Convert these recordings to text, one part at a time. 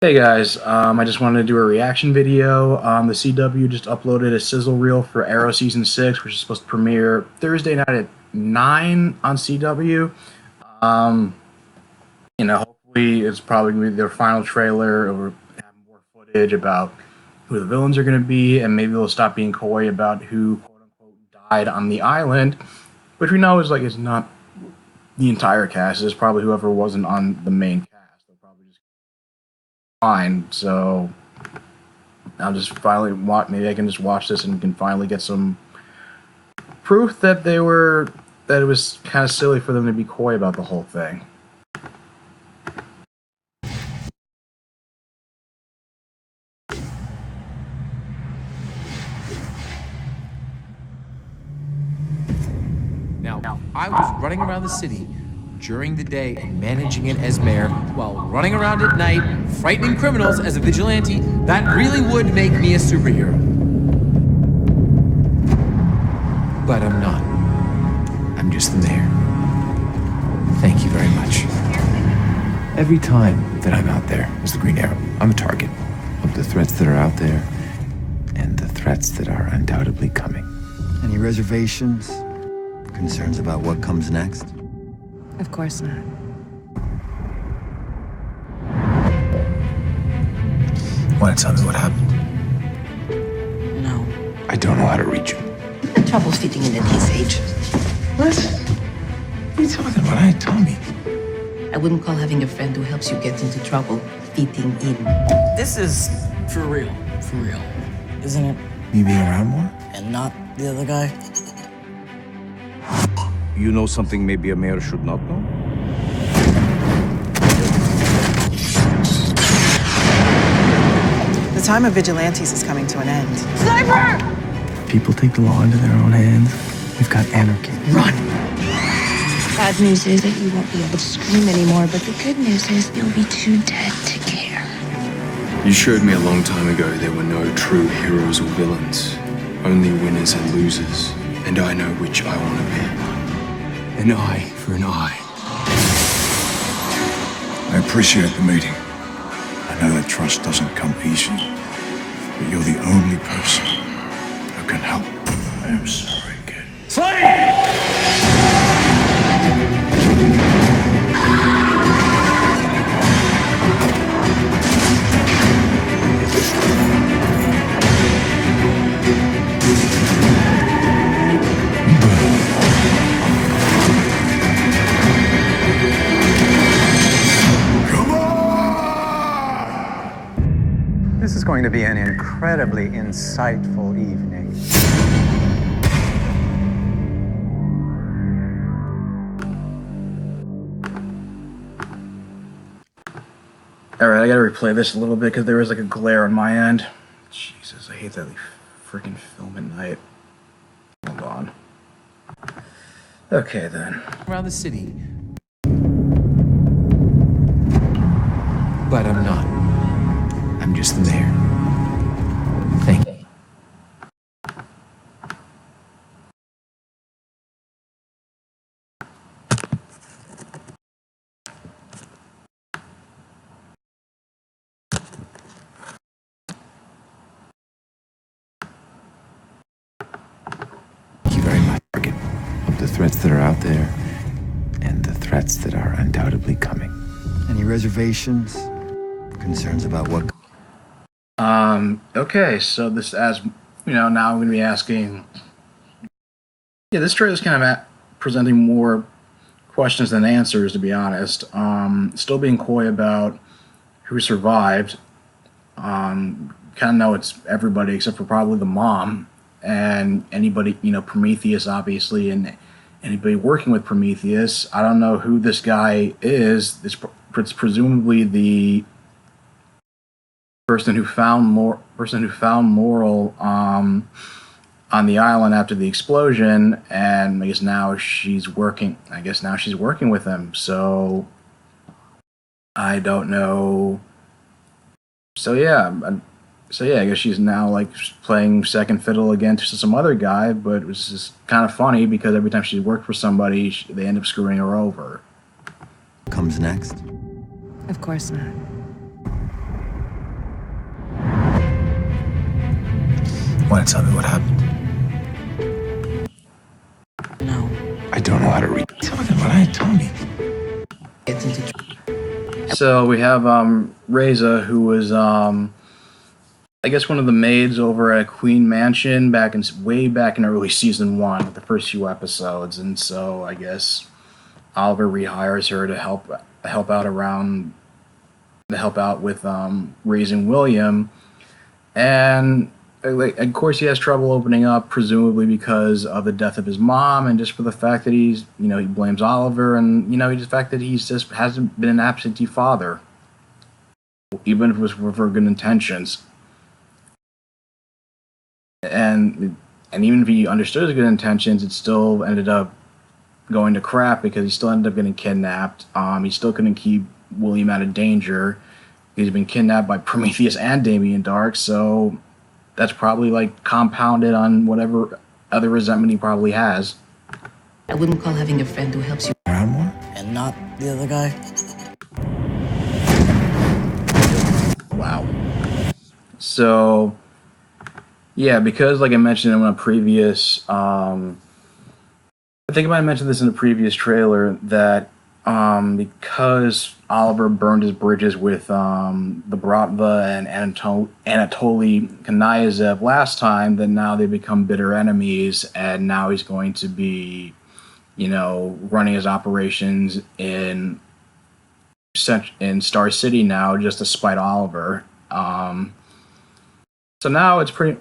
Hey guys, I just wanted to do a reaction video. The CW just uploaded a Sizzle reel for Arrow Season 6, which is supposed to premiere Thursday night at 9 on CW. Um, hopefully it's probably going to be their final trailer, or have more footage about who the villains are going to be, and maybe they'll stop being coy about who, quote-unquote, died on the island, which we know is not the entire cast. It's probably whoever wasn't on the main cast. They'll probably just fine. So I'll just finally maybe I can just watch this and can finally get some proof that it was kind of silly for them to be coy about the whole thing. Now, I was running around the city during the day and managing it as mayor, while running around at night, frightening criminals as a vigilante. That really would make me a superhero. But I'm not. I'm just the mayor. Thank you very much. Every time that I'm out there as the Green Arrow, I'm a target of the threats that are out there and the threats that are undoubtedly coming. Any reservations? Concerns about what comes next? Of course not. Want to tell me what happened? No. I don't know how to reach you. You've had trouble fitting in at his age. What? What are you talking about? Tell me. I wouldn't call having a friend who helps you get into trouble fitting in. This is for real, isn't it? Me being around more? And not the other guy? You know something maybe a mayor should not know? The time of vigilantes is coming to an end. Sniper! People take the law into their own hands. We've got anarchy. Run! Bad news is that you won't be able to scream anymore, but the good news is you'll be too dead to care. You showed me a long time ago there were no true heroes or villains, only winners and losers, and I know which I want to be. An eye for an eye. I appreciate the meeting. I know that trust doesn't come easy, but you're the only person who can help. I am sorry, kid. This is going to be an incredibly insightful evening. Alright, I gotta replay this a little bit because there was like a glare on my end. Jesus, I hate that they freaking film at night. Hold on. Okay then. Around the city. But I'm not. I'm just the mayor. Thank you. Thank you very much. Of the threats that are out there and the threats that are undoubtedly coming. Any reservations? Concerns about what? Okay, so this, as you know, now I'm going to be asking. Yeah, this trailer is kind of presenting more questions than answers, to be honest. Still being coy about who survived. Kind of know it's everybody except for probably the mom and anybody, Prometheus, obviously, and anybody working with Prometheus. I don't know who this guy is. It's presumably the person who found Moral on the island after the explosion, and I guess now she's working with him. So I don't know. So yeah, I guess she's now like playing second fiddle again to some other guy. But it was just kind of funny because every time she worked for somebody, they end up screwing her over. Comes next? Of course not. Want to tell me what happened? No. I don't know how to read. Talking about it, tell me. It's into So we have Reza, who was I guess one of the maids over at Queen Mansion way back in early season 1, the first few episodes, and so I guess Oliver rehires her to help out with raising William, and like, of course he has trouble opening up, presumably because of the death of his mom, and just for the fact that he blames Oliver, and the fact that he's just hasn't been an absentee father, even if it was for good intentions. And even if he understood his good intentions, it still ended up going to crap because he still ended up getting kidnapped. He still couldn't keep William out of danger. He's been kidnapped by Prometheus and Damien Dark, so that's probably like compounded on whatever other resentment he probably has. I wouldn't call having a friend who helps you Around more? and not the other guy. Wow. So, yeah, because like I mentioned in a previous, I think I might have mentioned this in a previous trailer, that because Oliver burned his bridges with the Bratva and Anatoly Kanayev last time, then now they become bitter enemies, and now he's going to be, running his operations in Star City now just to spite Oliver. So now it's pretty.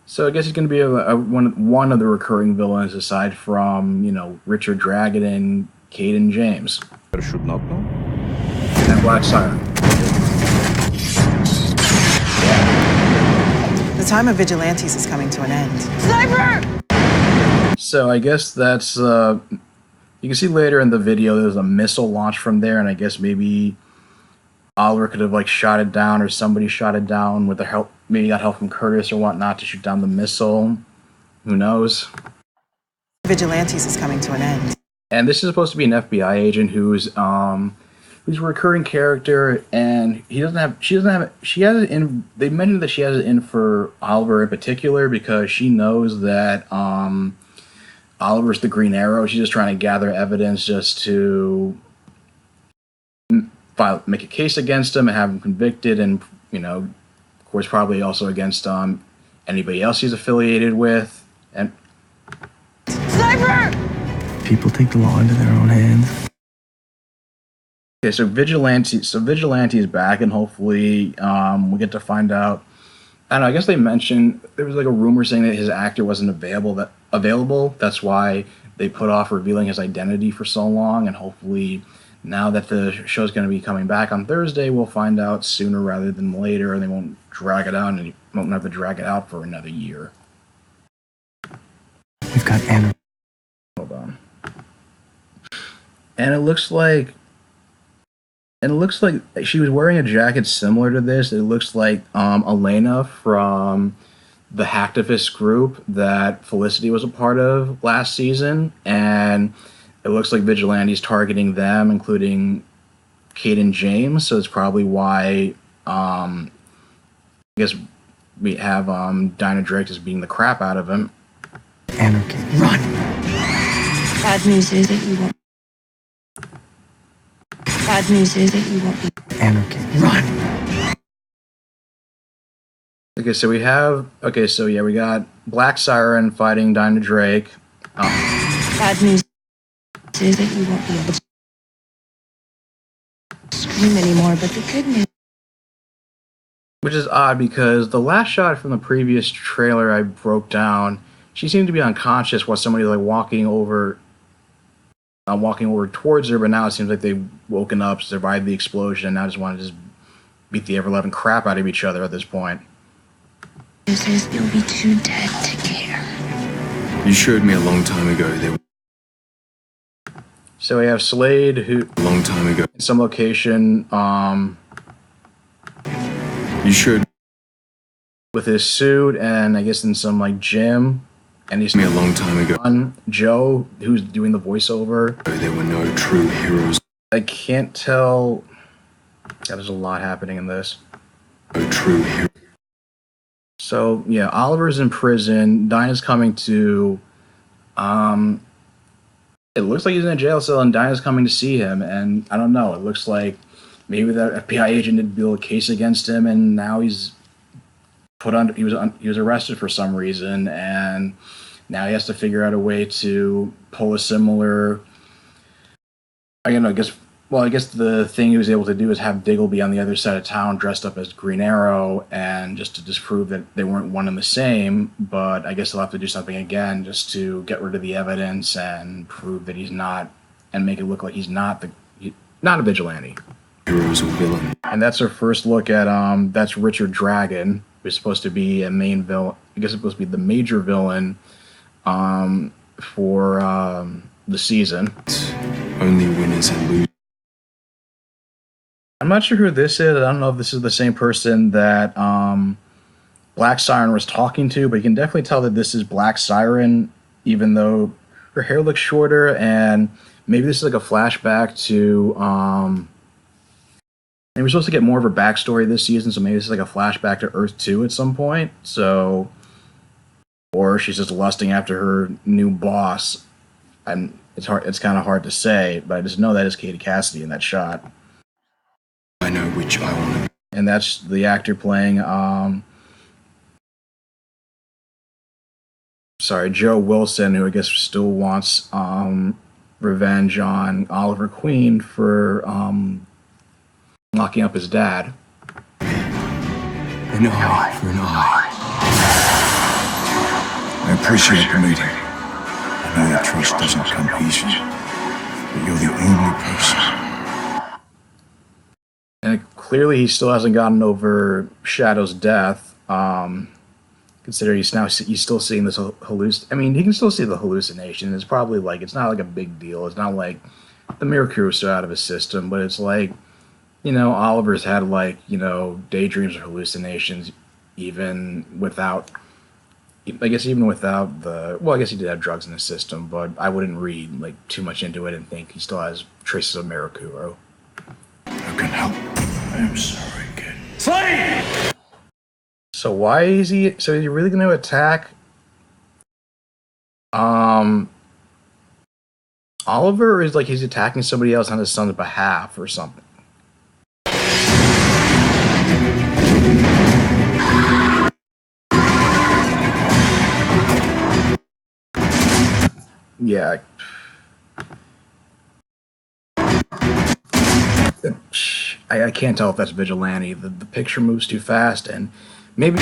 So I guess he's going to be one of the recurring villains aside from Richard Dragon and Caden James. I should not know. And Black Siren. The time of vigilantes is coming to an end. Sniper! So I guess that's you can see later in the video there's a missile launched from there, and I guess maybe Oliver could have shot it down, or somebody shot it down with the help. Maybe got help from Curtis or whatnot to shoot down the missile. Who knows? Vigilantes is coming to an end. And this is supposed to be an FBI agent who's a recurring character, and she has it in. They mentioned that she has it in for Oliver in particular because she knows that Oliver's the Green Arrow. She's just trying to gather evidence just to make a case against him and have him convicted, and of course probably also against anybody else he's affiliated with. And Sniper! People take the law into their own hands. okay, so Vigilante is back, and hopefully we get to find out. I don't know. I guess they mentioned there was a rumor saying that his actor wasn't available. That's why they put off revealing his identity for so long, and hopefully now that the show's going to be coming back on Thursday, we'll find out sooner rather than later, and they won't drag it out, and you won't have to drag it out for another year. We've got Anna. Hold on. And it looks like she was wearing a jacket similar to this. It looks like Elena from the hacktivist group that Felicity was a part of last season, and it looks like Vigilante's targeting them, including Caden James. So it's probably why I guess we have Dinah Drake just beating the crap out of him. Anarchy. Run! Bad news is that you won't. Bad news is that you won't be. Anarchy. Run! Okay, so we got Black Siren fighting Dinah Drake. Bad news is that you won't be able to scream anymore, but the good news. Which is odd because the last shot from the previous trailer I broke down, she seemed to be unconscious while somebody walking over towards her, but now it seems like they've woken up, survived the explosion, and now just want to just beat the ever-loving crap out of each other at this point. News is you'll be too dead to care. You showed me a long time ago there. So we have Slade, who A long time ago. in some location, You showed with his suit, and I guess in some gym, and he's me a long time ago Joe, who's doing the voiceover. there were no true heroes. I can't tell. God, there's a lot happening in this. No true heroes. So yeah, Oliver's in prison. Dinah's coming to. It looks like he's in a jail cell, and Dinah's coming to see him. And I don't know. It looks like maybe that FBI agent did build a case against him, and now he's put under. He was arrested for some reason, and now he has to figure out a way to pull a similar. I guess. Well, I guess the thing he was able to do is have Diggle be on the other side of town dressed up as Green Arrow, and just to disprove that they weren't one and the same. But I guess he'll have to do something again just to get rid of the evidence and prove that he's not, and make it look like he's not not a vigilante. Heroes or villain. And that's our first look at that's Richard Dragon, who's supposed to be a main villain. I guess it's supposed to be the major villain for the season. Only winners and losers. I'm not sure who this is. I don't know if this is the same person that Black Siren was talking to, but you can definitely tell that this is Black Siren, even though her hair looks shorter, and maybe this is like a flashback to. And we're supposed to get more of her backstory this season, so maybe this is like a flashback to Earth 2 at some point. So, or she's just lusting after her new boss. And it's hard. It's kind of hard to say, but I just know that is Katie Cassidy in that shot. I know which I want to be. And that's the actor playing Joe Wilson, who I guess still wants revenge on Oliver Queen for locking up his dad. An eye for an eye. I appreciate the meeting. I know that trust doesn't come easy, but you're the only person. And clearly he still hasn't gotten over Shadow's death, considering he's still seeing this I mean, he can still see the hallucination. It's probably like, it's not like a big deal. It's not like the Miracle was still out of his system, but it's like, Oliver's had like, daydreams or hallucinations even without, I guess even without I guess he did have drugs in his system, but I wouldn't read like too much into it and think he still has traces of Mirakuro. Who can help? I'm sorry, kid. Slade! So why is he? So is he really going to attack Oliver, or is like he's attacking somebody else on his son's behalf or something? Yeah. I can't tell if that's vigilante. The picture moves too fast, and maybe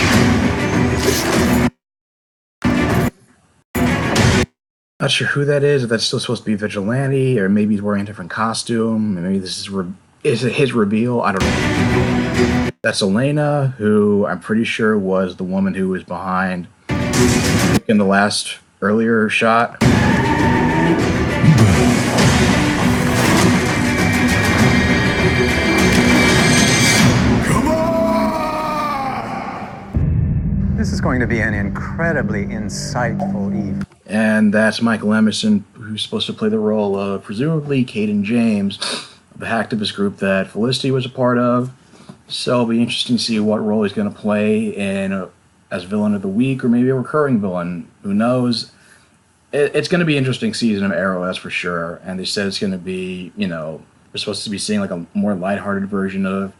not sure who that is. If that's still supposed to be vigilante, or maybe he's wearing a different costume. Maybe this is it his reveal? I don't know. That's Elena, who I'm pretty sure was the woman who was behind in the last earlier shot. This is going to be an incredibly insightful evening. And that's Michael Emerson, who's supposed to play the role of, presumably, Caden James, the hacktivist group that Felicity was a part of. So it'll be interesting to see what role he's going to play as villain of the week, or maybe a recurring villain. Who knows? It's going to be an interesting season of Arrow, that's for sure. And they said it's going to be, we're supposed to be seeing like a more lighthearted version of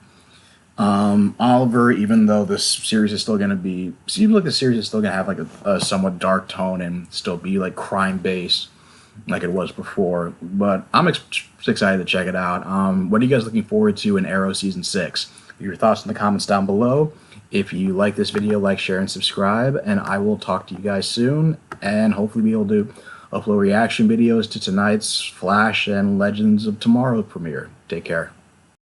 Oliver, even though this series is still going to be, seems like the series is still going to have like a somewhat dark tone and still be like crime based like it was before. But I'm excited to check it out. What are you guys looking forward to in Arrow Season 6? Your thoughts in the comments down below. If you like this video, like, share, and subscribe, and I will talk to you guys soon, and hopefully be able to upload reaction videos to tonight's Flash and Legends of Tomorrow premiere. Take care.